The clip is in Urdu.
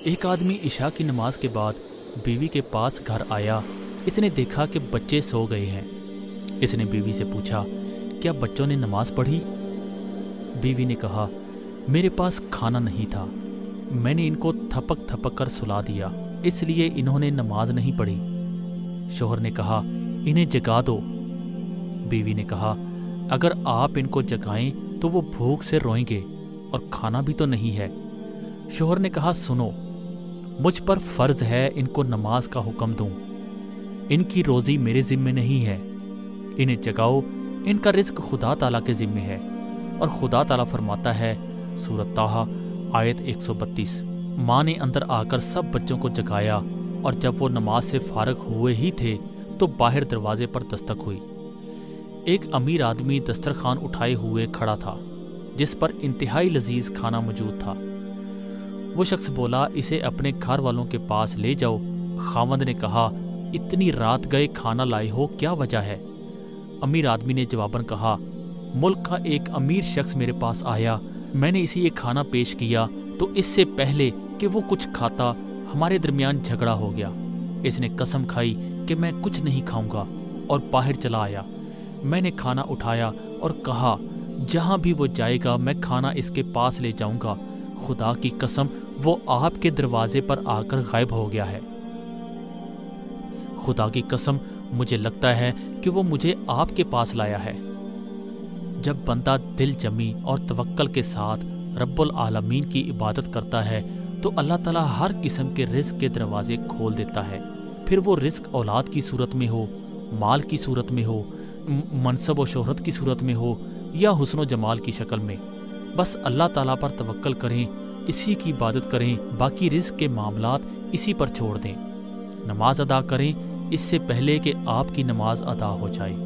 ایک آدمی عشاء کی نماز کے بعد بیوی کے پاس گھر آیا۔ اس نے دیکھا کہ بچے سو گئے ہیں۔ اس نے بیوی سے پوچھا، کیا بچوں نے نماز پڑھی؟ بیوی نے کہا، میرے پاس کھانا نہیں تھا، میں نے ان کو تھپک تھپک کر سلا دیا، اس لیے انہوں نے نماز نہیں پڑھی۔ شوہر نے کہا، انہیں جگا دو۔ بیوی نے کہا، اگر آپ ان کو جگائیں تو وہ بھوک سے روئیں گے اور کھانا بھی تو نہیں ہے۔ شوہر نے کہا، سنو، مجھ پر فرض ہے ان کو نماز کا حکم دوں، ان کی روزی میرے ذمہ نہیں ہے، انہیں جگاؤ، ان کا رزق خدا تعالیٰ کے ذمہ ہے۔ اور خدا تعالیٰ فرماتا ہے، سورۃ طٰہٰ آیت 132، ماں نے اندر آ کر سب بچوں کو جگایا، اور جب وہ نماز سے فارغ ہوئے ہی تھے تو باہر دروازے پر دستک ہوئی۔ ایک امیر آدمی دسترخوان اٹھائے ہوئے کھڑا تھا جس پر انتہائی لذیذ کھانا موجود تھا۔ وہ شخص بولا، اسے اپنے گھر والوں کے پاس لے جاؤ۔ خاوند نے کہا، اتنی رات گئے کھانا لائے ہو، کیا وجہ ہے؟ امیر آدمی نے جواباً کہا، ملک کا ایک امیر شخص میرے پاس آیا، میں نے اسے یہ کھانا پیش کیا تو اس سے پہلے کہ وہ کچھ کھاتا ہمارے درمیان جھگڑا ہو گیا۔ اس نے قسم کھائی کہ میں کچھ نہیں کھاؤں گا اور باہر چلا آیا۔ میں نے کھانا اٹھایا اور کہا، جہاں بھی وہ جائے گا میں کھانا اس کے پاس لے جاؤں گا۔ خدا کی قسم، وہ آپ کے دروازے پر آ کر غائب ہو گیا ہے۔ خدا کی قسم، مجھے لگتا ہے کہ وہ مجھے آپ کے پاس لایا ہے۔ جب بندہ دل جمی اور توکل کے ساتھ رب العالمین کی عبادت کرتا ہے تو اللہ تعالیٰ ہر قسم کے رزق کے دروازے کھول دیتا ہے، پھر وہ رزق اولاد کی صورت میں ہو، مال کی صورت میں ہو، منصب و شہرت کی صورت میں ہو، یا حسن و جمال کی شکل میں۔ بس اللہ تعالیٰ پر توکل کریں، اسی کی عبادت کریں، باقی رزق کے معاملات اسی پر چھوڑ دیں۔ نماز ادا کریں اس سے پہلے کہ آپ کی نماز ادا ہو جائے۔